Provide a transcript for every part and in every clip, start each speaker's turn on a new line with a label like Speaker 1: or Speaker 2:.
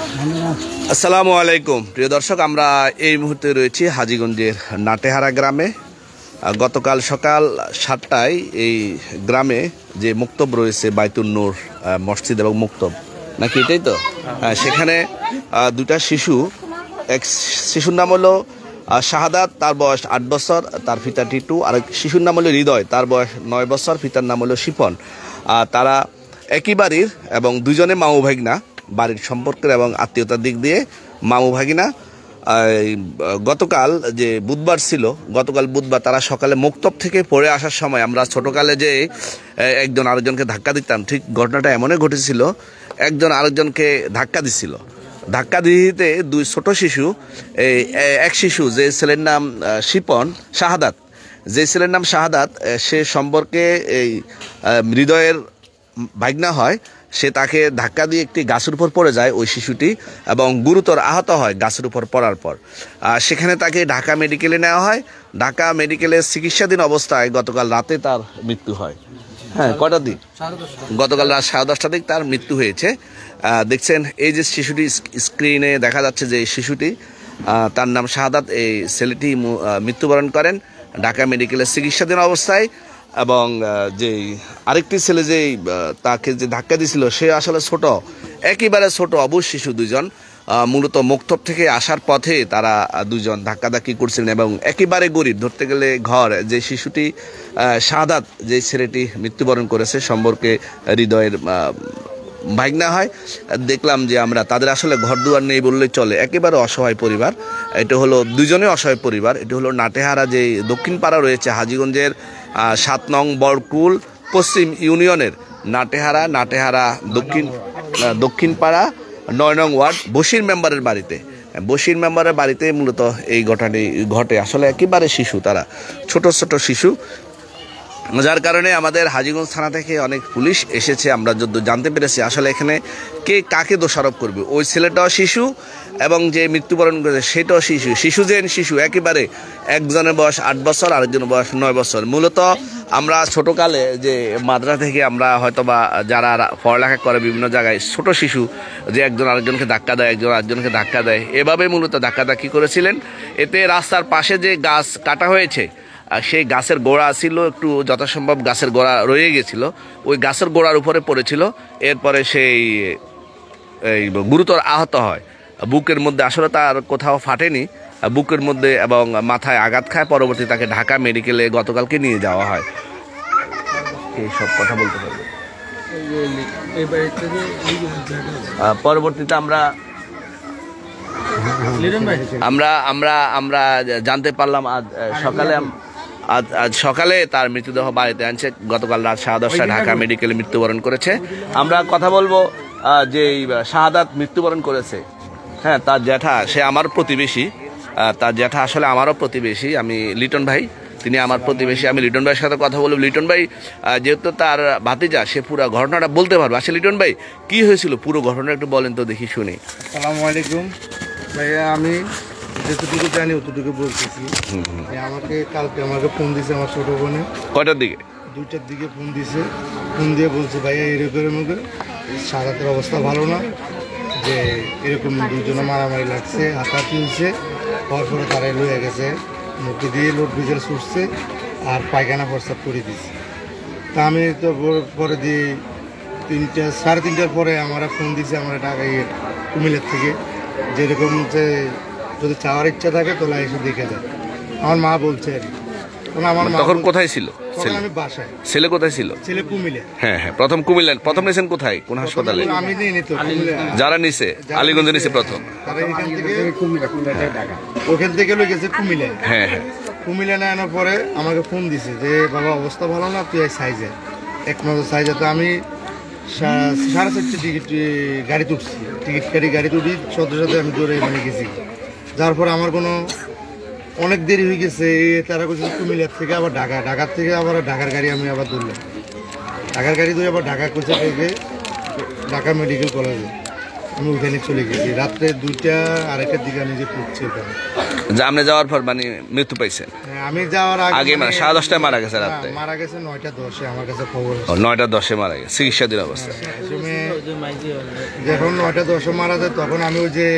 Speaker 1: আসসালামু আলাইকুম প্রিয় দর্শক, আমরা এই মুহূর্তে রয়েছি হাজীগঞ্জের নাটেহারা গ্রামে। গতকাল সকাল 7টায় এই গ্রামে যে মুক্তব রয়েছে বাইতুন নূর মসজিদ এবং মুক্তব, নাকি এটাই তো? হ্যাঁ, সেখানে দুটা শিশু, এক শিশুর নাম হলো শাহাদাত, তার বয়স 8 বছর, তার পিতা টিটু। আর শিশুর নাম হলো হৃদয়, তার বয়স 9 বছর, পিতার নাম হলো শিপন। তারা একই বাড়ির এবং দুজনে মামু ভাগনা, বাড়ির সম্পর্কের এবং আত্মীয়তার দিক দিয়ে মামু ভাগিনা। গতকাল যে বুধবার ছিল, গতকাল বুধবার তারা সকালে মুক্তব থেকে পড়ে আসার সময় আমরা ছোটোকালে যে একজন আরেকজনকে ধাক্কা দিতাম, ঠিক ঘটনাটা এমনই ঘটেছিল। একজন আরেকজনকে ধাক্কা দিছিল। ধাক্কা দিতে দুই ছোট শিশু, এক শিশু যে ছেলের নাম শিপন, শাহাদাত, যে ছেলের নাম শাহাদাত, সে সম্পর্কে এই হৃদয়ের ভাগনা হয়। সে তাকে ধাক্কা দিয়ে একটি গাছের উপর পড়ে যায় ওই শিশুটি, এবং গুরুতর আহত হয় গাছের উপর পড়ার পর। সেখানে তাকে ঢাকা মেডিকেলে নেওয়া হয়। ঢাকা মেডিকেলে চিকিৎসাধীন অবস্থায় গতকাল রাতে তার মৃত্যু হয়। হ্যাঁ, কটার দিক? গতকাল রাত 10:30টার দিক তার মৃত্যু হয়েছে। দেখছেন এই যে শিশুটি স্ক্রিনে দেখা যাচ্ছে, যে শিশুটি, তার নাম শাহাদাত। এই ছেলেটি মৃত্যুবরণ করেন ঢাকা মেডিকেলের চিকিৎসাধীন অবস্থায়। এবং যে আরেকটি ছেলে যে তাকে যে ধাক্কা দিয়েছিল, সে আসলে ছোট, একেবারে ছোট অবুঝ শিশু দুজন। মূলত মুক্তব থেকে আসার পথে তারা দুজন ধাক্কাধাক্কি করছিলেন এবং একেবারে গরিব, ধরতে গেলে ঘর। যে শিশুটি শাহাদাত, যে ছেলেটি মৃত্যুবরণ করেছে, সম্পর্কে হৃদয়ের ভাগনা হয়। দেখলাম যে আমরা তাদের আসলে ঘর দুয়ার নেই বললেই চলে, একেবারে অসহায় পরিবার। এটা হলো দুজনে অসহায় পরিবার। এটা হলো নাটেহারা যে দক্ষিণ পাড়া রয়েছে হাজীগঞ্জের 7 নং বরকুল পশ্চিম ইউনিয়নের নাটেহারা দক্ষিণ পাড়া 9 নং ওয়ার্ড বশির মেম্বারের বাড়িতে মূলত এই ঘটনাটি ঘটে। আসলে একেবারে শিশু, তারা ছোট ছোট শিশু, যার কারণে আমাদের হাজীগঞ্জ থানা থেকে অনেক পুলিশ এসেছে। আমরা যদি জানতে পেরেছি আসলে এখানে কে কাকে দোষারোপ করবে। ওই ছেলেটাও শিশু এবং যে মৃত্যুবরণ করেছে সেটাও শিশু একেবারে। একজনের বয়স 8 বছর, আরেকজনের বয়স 9 বছর। মূলত আমরা ছোটোকালে যে মাদ্রাসা থেকে আমরা হয়তোবা যারা পড়ালেখা করে বিভিন্ন জায়গায়, ছোট শিশু যে একজন আরেকজনকে ধাক্কা দেয়, একজন আরেকজনকে ধাক্কা দেয়, এভাবে মূলত ধাক্কাধাক্কি করেছিলেন। এতে রাস্তার পাশে যে গাছ কাটা হয়েছে, সেই গাছের গোড়া ছিল একটু যথাসম্ভব গাছের গোড়া রয়ে গেছিল, ওই গাছের গোড়ার উপরে পড়েছিল। এরপরে সেই গুরুতর আহত হয়। বুকের মধ্যে আসলে তার কোথাও ফাটেনি, বুকের মধ্যে এবং মাথায় আঘাত খায়। পরবর্তী তাকে ঢাকা মেডিকেলে গতকালকে নিয়ে যাওয়া হয়। এই সব কথা বলতে পারবে। পরবর্তীতে আমরা জানতে পারলাম আজ সকালে তার মৃতদেহ বাড়িতে আনছে। গতকাল রাত 10:30টায় ঢাকা মেডিকেলে মৃত্যুবরণ করেছে। আমরা কথা বলবো যে শাহাদাত মৃত্যুবরণ করেছে, হ্যাঁ, তার জ্যাঠা, সে আমার প্রতিবেশী। তার জ্যাঠা আসলে আমারও প্রতিবেশী। আমি লিটন ভাই, তিনি আমার প্রতিবেশী। আমি লিটন ভাইয়ের সাথে কথা বলবো। লিটন ভাই যেহেতু তার ভাতিজা, সে পুরো ঘটনাটা বলতে পারবে। আসলে লিটন ভাই, কি হয়েছিল পুরো ঘটনা একটু বলেন তো, দেখি শুনি।
Speaker 2: আসসালামু আলাইকুম ভাইয়া, আমি যতটুকু জানি অতটুকু বলতেছি। কালকে আমাকে ফোন দিয়েছে আমার ছোটো বোনে।
Speaker 1: কয়টার দিকে?
Speaker 2: 2টার দিকে ফোন দিয়েছে। ফোন দিয়ে বলছে, ভাইয়া এরকম শাহাদাতের অবস্থা ভালো না, যে এরকম দুজনে মারামারি লাগছে, হাতাহাতি হয়েছে, হওয়ার পরে তারাই লয়ে গেছে, মুখে দিয়ে লোড ভিজেল ছুটছে আর পায়খানা প্রস্তাব করে দিয়েছে। তা আমি তো পরে দিয়ে 3:30 পরে আমার ফোন দিয়েছে আমার ঢাকায় কুমিল্লার থেকে, যেরকম যে যদি চাওয়ার ইচ্ছা থাকে তাহলে এসে দেখে যায়। আমার মা বলছে আর কি।
Speaker 1: তখন কোথায় ছিল
Speaker 2: আমি বাসায়।
Speaker 1: ছেলে কোথায় ছিল?
Speaker 2: ছেলে কুমিল্লা।
Speaker 1: হ্যাঁ, প্রথম কুমিল্লা। প্রথম নিয়েছেন কোথায়, কোন হাসপাতালে?
Speaker 2: আমি নিয়ে নিত
Speaker 1: যারা নিছে আলীগঞ্জে নিছে প্রথম।
Speaker 2: ওখান থেকে লই গেছে কুমিল্লা।
Speaker 1: হ্যাঁ,
Speaker 2: কুমিল্লা নেওয়ার পরে আমাকে ফোন দিছে যে বাবা অবস্থা ভালো না, তুই সাইজে এক নজর সাইজে। তো আমি 4:30 টিকিট গাড়ি তুটছি, গাড়ি তুটি সাথে আমি দৌড়ে গেছি। যার পরে আমার অনেক দেরি হয়ে গেছে। তারা করছে কুমিল্লার থেকে আবার ঢাকার থেকে আবার ঢাকার গাড়ি আমি আবার ধরলাম। ঢাকার গাড়ি ধরে আবার ঢাকা করছে থেকে ঢাকা মেডিকেল কলেজে আমি ওখানে চলে গেছি। রাত্রে 2টা আড়াইটার দিকে আমি যে পড়ছি ওখানে।
Speaker 1: যে আপনি যাওয়ার পর মানে মৃত্যু পাইছেন?
Speaker 2: হ্যাঁ, আমি যাওয়ার
Speaker 1: আগে মানে 10:30টায় মারা গেছে রাতে?
Speaker 2: মারা গেছে 9:10 আমার কাছে খবর।
Speaker 1: 9:10 মারা গেছে চিকিৎসাধীন অবস্থায়।
Speaker 2: যখন 9:10 মারা যায় তখন আমি ওই যে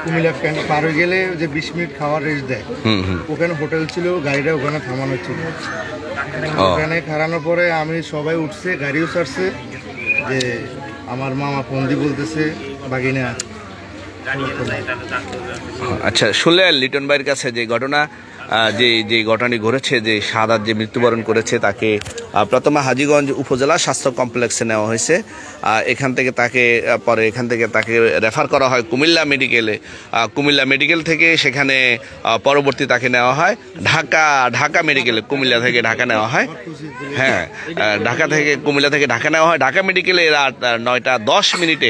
Speaker 2: কুমিল্লা ক্যান্ট পার হয়ে গেলে যে 20 মিনিট খাওয়ার রেস্ট দেয়, ওখানে হোটেল ছিল, গাড়িটা ওখানে থামানো ছিল। ওখানে খারানোর পরে আমি সবাই উঠছে, গাড়িও ছাড়ছে, যে আমার মামা ফোন দিয়ে বলতেছে বাগিনা।
Speaker 1: আচ্ছা, শুনলেন লিটন ভাইয়ের কাছে যে ঘটনা, যে ঘটনাটি ঘটেছে, যে শাহাদাত যে মৃত্যুবরণ করেছে তাকে প্রথমে হাজীগঞ্জ উপজেলা স্বাস্থ্য কমপ্লেক্সে নেওয়া হয়েছে। এখান থেকে তাকে রেফার করা হয় কুমিল্লা মেডিকেলে। কুমিল্লা মেডিকেল থেকে সেখানে পরবর্তী তাকে নেওয়া হয় ঢাকা মেডিকেলে। কুমিল্লা থেকে ঢাকা নেওয়া হয়, হ্যাঁ, কুমিল্লা থেকে ঢাকা নেওয়া হয়। ঢাকা মেডিকেলে রাত 9:10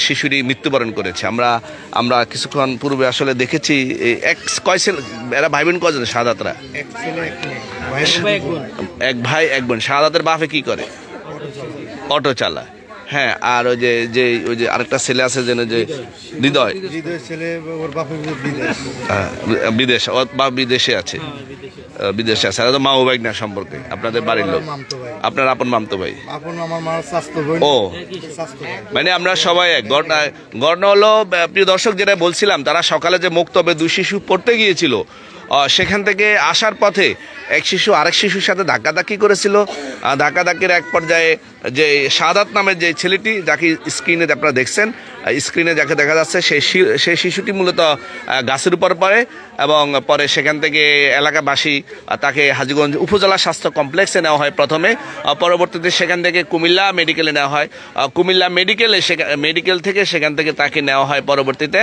Speaker 1: শিশুটি মৃত্যুবরণ করেছে। আমরা কিছুক্ষণ পূর্বে আসলে দেখেছি এরা ভাই বোন কজন শাহাদাতরা? এক ভাই এক বোন। শাহাদাতের বাপে কি করে? অটো চালায়। হ্যাঁ, আর ওই যে আরেকটা ছেলে আছে যে হৃদয় বিদেশ, ওর বাপ বিদেশে আছে। আর তো মা ও ভাই না সম্পর্কে আপনাদের বাড়ির লোক, আপনার আপন মামতো ভাই। ও মানে আমরা সবাই এক। ঘটনা হলো, প্রিয় দর্শক, যেটা বলছিলাম, তারা সকালে যে মুক্তবে 2 শিশু পড়তে গিয়েছিল, সেখান থেকে আসার পথে এক শিশু আরেক শিশুর সাথে ধাক্কাধাক্কি করেছিল। ধাক্কাধাক্কির এক পর্যায়ে যে শাহাদাত নামের যে ছেলেটি, যাকে স্ক্রিনে আপনারা দেখছেন, স্ক্রিনে যাকে দেখা যাচ্ছে, সেই শিশুটি মূলত গাছের উপর পড়ে এবং পরে সেখান থেকে এলাকাবাসী তাকে হাজীগঞ্জ উপজেলা স্বাস্থ্য কমপ্লেক্সে নেওয়া হয় প্রথমে। পরবর্তীতে সেখান থেকে কুমিল্লা মেডিকেলে নেওয়া হয়। কুমিল্লা মেডিকেল থেকে সেখান থেকে তাকে নেওয়া হয় পরবর্তীতে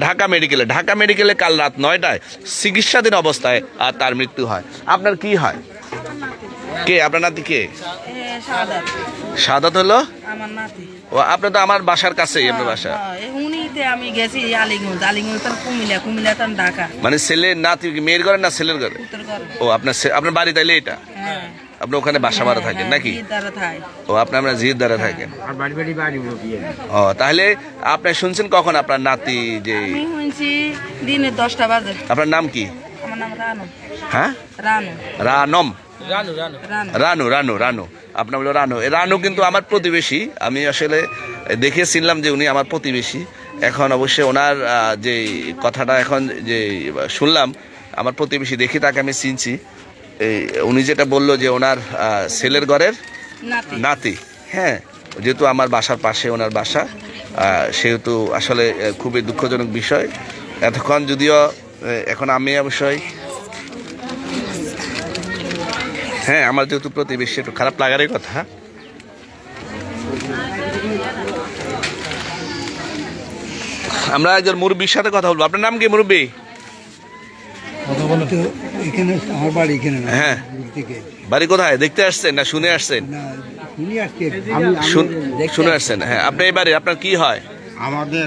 Speaker 1: ঢাকা মেডিকেলে কাল রাত 9টায় চিকিৎসাধীন অবস্থায় তার মৃত্যু হয়। আপনার কি হয়? কে আপনার নাতি? কে? শাহাদাত হলো
Speaker 3: আমার নাতি।
Speaker 1: ও, আপনি তো আমার বাসার কাছেই। আপনার বাসা?
Speaker 3: আমি গেছি আলিগঞ্জ কুমিল্লা ঢাকা।
Speaker 1: মানে ছেলে নাতি মেয়ের ঘরে না ছেলের ঘরে? ও, আপনার বাড়ি তাইলে এটা? আপনি ওখানে বাসা ভাড়া থাকেন নাকি? ও, আপনারা জিরদারে থাকেন। ও, তাহলে আপনি শুনছেন কখন আপনার নাতি যে?
Speaker 3: দিনে 10টা বাজে।
Speaker 1: আপনার নাম কি?
Speaker 3: আমার নাম রানু।
Speaker 1: হ্যাঁ, রানম। রানু। আপনার বললো রানু কিন্তু আমার প্রতিবেশী। আমি আসলে দেখে চিনলাম যে উনি আমার প্রতিবেশী। এখন অবশ্যই ওনার যে কথাটা এখন যে শুনলাম, আমার প্রতিবেশী দেখে তাকে আমি চিনছি। উনি যেটা বললো যে ওনার ছেলের ঘরের নাতি, হ্যাঁ, যেহেতু আমার বাসার পাশে ওনার বাসা, সেহেতু আসলে খুবই দুঃখজনক বিষয়। এতক্ষণ যদিও এখন আমি অবশ্যই, হ্যাঁ, আমার যেহেতু প্রতিবেশী, একটু খারাপ লাগারই কথা। আমরা একজন মুরব্বীর সাথে কথা বলবো। আপনার নাম কি মুরব্বী? হ্যাঁ, বাড়ি কোথায়? দেখতে আসছেন না শুনে আসছেন? শুনে আসছেন। হ্যাঁ, আপনি এই বাড়ি, আপনার কি হয়?
Speaker 4: আমাদের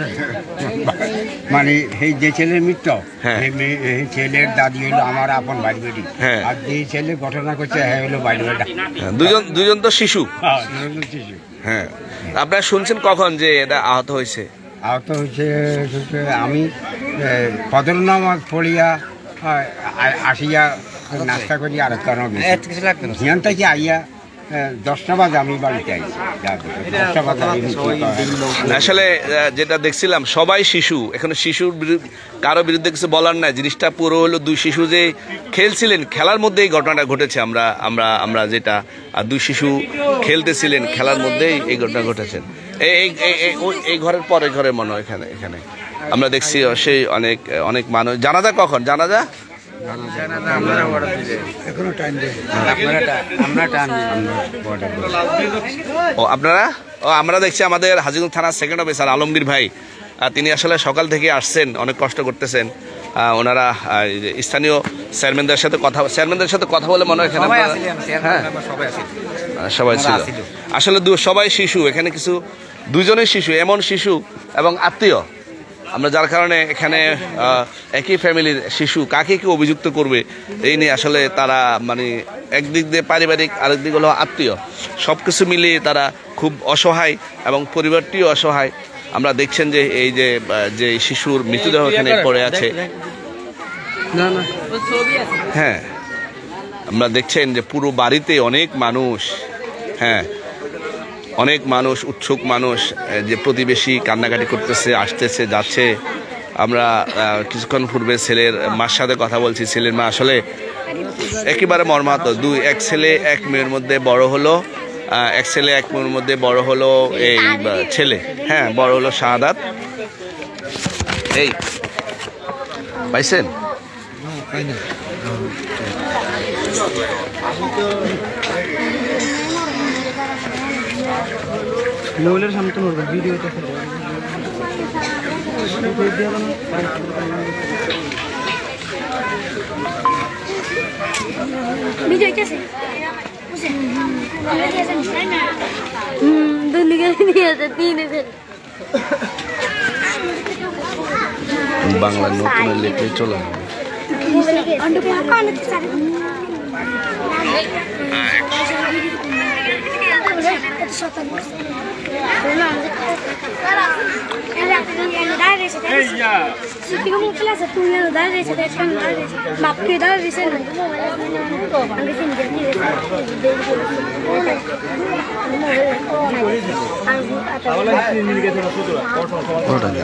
Speaker 4: মানে এই যে ছেলের মৃত্যু, ছেলের দাদি হলো আমার আপন বাড়ি বেটি, আর যে ছেলে ঘটনা করছে হলো বাড়ি বেটা।
Speaker 1: দুজন তো শিশু। হ্যাঁ, আপনারা শুনছেন কখন যে এটা আহত হয়েছে?
Speaker 4: আমি ফজর নামাজ পড়িয়া আসিয়া নাস্তা করি, আর জিয়ান থেকে আইয়া 10টা বাজে আমি বাড়িতে আইছি।
Speaker 1: আসলে যেটা দেখছিলাম, সবাই শিশু। এখানে শিশুর কারো বিরুদ্ধে কিছু বলার নাই। জিনিসটা পুরো হলো 2 শিশু যে খেলছিলেন, খেলার মধ্যেই ঘটনাটা ঘটেছে। আমরা যেটা 2 শিশু খেলতেছিলেন, খেলার মধ্যেই এই ঘটনা ঘটেছে। এই ঘরের পরে ঘরের মনে হয় এখানে আমরা দেখছি সেই অনেক মানুষ। জানাজা কখন? জানাজা আমরা দেখছি আমাদের হাজীগঞ্জ থানার সেকেন্ড অফিসার আলমগীর ভাই, তিনি আসলে সকাল থেকে আসছেন, অনেক কষ্ট করতেছেন। ওনারা স্থানীয় চেয়ারম্যানদের সাথে কথা বলে মনে হয় এখানে সবাই ছিল। আসলে সবাই শিশু, এখানে কিছু 2জনই শিশু, এমন শিশু এবং আত্মীয়। আমরা যার কারণে এখানে একই ফ্যামিলির শিশু, কাকে কি অভিযুক্ত করবে এই নিয়ে আসলে তারা মানে একদিক দিয়ে পারিবারিক, আরেক দিক হলো আত্মীয়, সব কিছু মিলিয়ে তারা খুব অসহায় এবং পরিবারটিও অসহায়। আমরা দেখছেন যে এই যে শিশুর মৃতদেহ এখানে পড়ে আছে, হ্যাঁ, আমরা দেখছেন যে পুরো বাড়িতে অনেক মানুষ, হ্যাঁ অনেক মানুষ, উৎসুক মানুষ, যে প্রতিবেশী কান্নাকাটি করতেছে, আসতেছে, যাচ্ছে। আমরা কিছুক্ষণ পূর্বে ছেলের মার সাথে কথা বলছি। ছেলের মা আসলে একেবারে মর্মাহত। এক ছেলে এক মেয়ের মধ্যে বড় হলো, এক ছেলে এক মেয়ের মধ্যে বড় হলো এই ছেলে, হ্যাঁ বড় হলো শাহাদাত। এই পাইছেন?
Speaker 5: মহিলার সামনে তো ভিডিওটা
Speaker 1: বাংলা নতুন লিখে চলে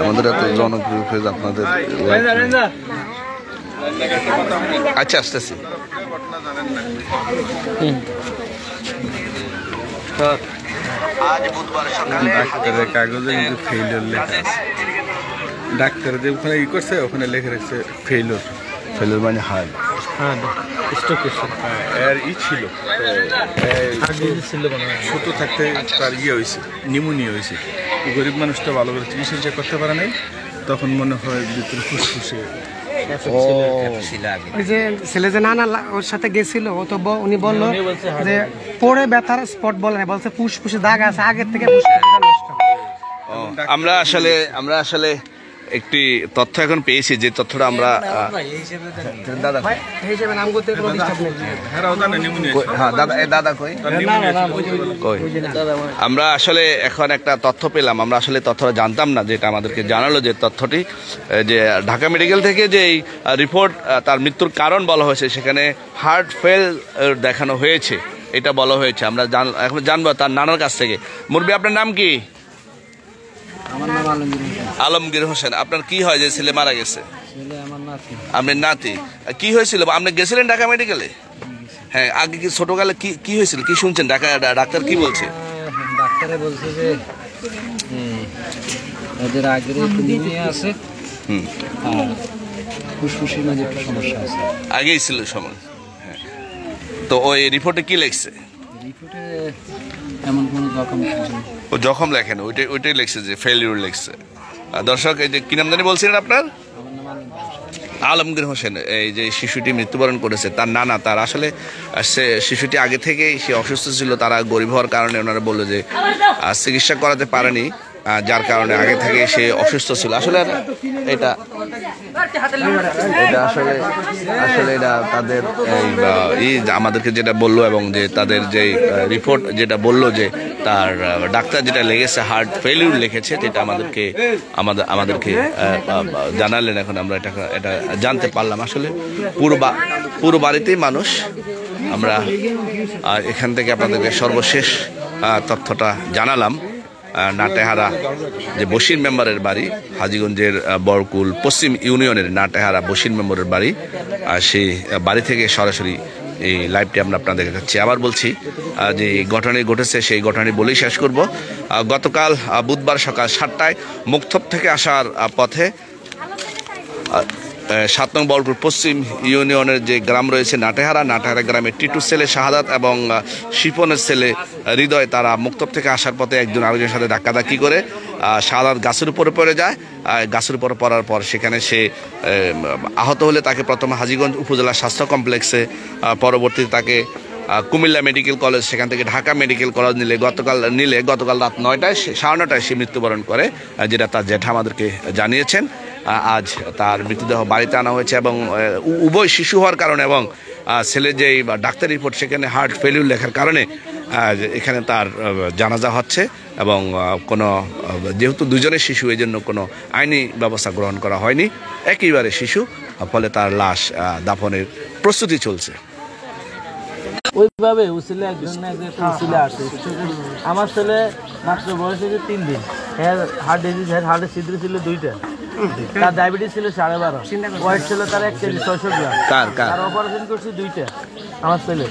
Speaker 1: আমাদের এত জনপ্রিয় পেজ আপনাদের। আচ্ছা আসতেছি।
Speaker 6: ডাক্তারের কাগজে কিন্তু ফেইলিওর লেখা আছে। ডাক্তার যে ওখানে ই করছে ওখানে লেখা রাখছে ফেইলিওর।
Speaker 1: ফেলিওর মানে হার্ট,
Speaker 6: এর ই ছিল ছোট থাকতে তার ইয়ে হয়েছে, নিউমোনিয়া হয়েছে। গরিব মানুষটা ভালো করে চিকিৎসা করতে পারে নাই, তখন মনে হয় ভিতরে ফুসফুসে।
Speaker 5: ওই যে ছেলে যে নানা ওর সাথে গেছিল, ও তো উনি বললো যে পরে ব্যথার স্পট বলে না, বলছে ফুসফুসে দাগ আছে আগের থেকে।
Speaker 1: আমরা আসলে একটি তথ্য এখন পেয়েছি, যে তথ্যটা আমরা আমরা আসলে এখন একটা তথ্য পেলাম। আমরা আসলে তথ্যটা জানতাম না, যেটা আমাদেরকে জানালো যে তথ্যটি, যে ঢাকা মেডিকেল থেকে যে রিপোর্ট তার মৃত্যুর কারণ বলা হয়েছে, সেখানে হার্ট ফেল দেখানো হয়েছে, এটা বলা হয়েছে। আমরা এখন জানবো তার নানার কাছ থেকে। মুরব্বি, আপনার নাম কি? আলমগীর হোসেন। আপনার কি হয় যে ছেলে মারা গেছে? আপনার নাতি। কি হয়েছিল? আপনি গেছিলেন ঢাকা মেডিকেলে? হ্যাঁ, আগে কি ছোটকালে কি হয়েছিল, কি শুনছেন? ডাক্তার কি বলছে?
Speaker 7: ডাক্তারে বলছে যে এদের আগের নিউমোনিয়া আছে, ফুসফুসের মাঝে একটু সমস্যা আছে,
Speaker 1: আগেই ছিল সমস্যা। হ্যাঁ, তো ওই রিপোর্টে কি লিখছে?
Speaker 7: রিপোর্টে এমন কোনো
Speaker 1: জখম লেখেন, ওইটাই লিখছে যে ফেলিউর লিখছে। দর্শক, এই যে কি নাম জানি বলছিলেন আপনার? আলমগীর হোসেন। এই যে শিশুটি মৃত্যুবরণ করেছে, তার নানা, তার আসলে শিশুটি আগে থেকেই সে অসুস্থ ছিল। তারা গরিব হওয়ার কারণে ওনারা বললো যে চিকিৎসা করাতে পারেনি, যার কারণে আগে থেকে সে অসুস্থ ছিল। আসলে এটা এটা তাদের আমাদেরকে যেটা বললো, এবং যে তাদের যে রিপোর্ট যেটা বললো, যে তার ডাক্তার যেটা লেগেছে হার্ট ফেলিউর লিখেছে, যেটা আমাদেরকে জানালেন। এখন আমরা এটা জানতে পারলাম। আসলে পুরো বাড়িতেই মানুষ। আমরা এখান থেকে আপনাদেরকে সর্বশেষ তথ্যটা জানালাম। নাটেহারা যে বশির মেম্বারের বাড়ি, হাজীগঞ্জের বরকুল পশ্চিম ইউনিয়নের নাটেহারা বশির মেম্বারের বাড়ি, সেই বাড়ি থেকে সরাসরি এই লাইভটি আমরা আপনাদের দেখাচ্ছি। আবার বলছি, যে ঘটনা ঘটেছে সেই ঘটনাটি বলেই শেষ করব। গতকাল বুধবার সকাল 7টায় মুক্তব থেকে আসার পথে 7 নং বরকুল পশ্চিম ইউনিয়নের যে গ্রাম রয়েছে নাটেহারা গ্রামের টিটুর ছেলে শাহাদাত এবং শিপনের ছেলে হৃদয়, তারা মুক্তব থেকে আসার পথে একজন আরেকজনের সাথে ধাক্কাধাক্কি করে শাহাদাত গাছের উপরে পড়ে যায়। গাছের উপরে পড়ার পর সেখানে সে আহত হলে তাকে প্রথমে হাজীগঞ্জ উপজেলা স্বাস্থ্য কমপ্লেক্সে, পরবর্তীতে তাকে কুমিল্লা মেডিকেল কলেজ, সেখান থেকে ঢাকা মেডিকেল কলেজ গতকাল রাত 9টায় 9:30 সে মৃত্যুবরণ করে, যেটা তার জ্যাঠা আমাদেরকে জানিয়েছেন। আজ তার মৃতদেহ বাড়িতে আনা হয়েছে, এবং উভয় শিশু হওয়ার কারণে এবং ছেলে যেই ডাক্তার রিপোর্ট, সেখানে হার্ট ফেলিউর লেখার কারণে এখানে তার জানাজা হচ্ছে এবং কোনো যেহেতু দুজনের শিশু এই জন্য কোনো আইনি ব্যবস্থা গ্রহণ করা হয়নি, একইবারে শিশু, ফলে তার লাশ দাফনের প্রস্তুতি চলছে।
Speaker 8: ওইভাবে উচিলে একজন না একজন উচিলে আসে। আমার ছেলে মাত্র বয়স হয়েছে 3 দিন, হার্ট ডিজিজ, হার্টের ছিদ্র ছিল 2টা, তার ডায়াবেটিস ছিল 12.5, ওয়েট ছিল তার 1 কেজি 600 গ্রাম, তার অপারেশন করছি 2টা আমার ছেলে।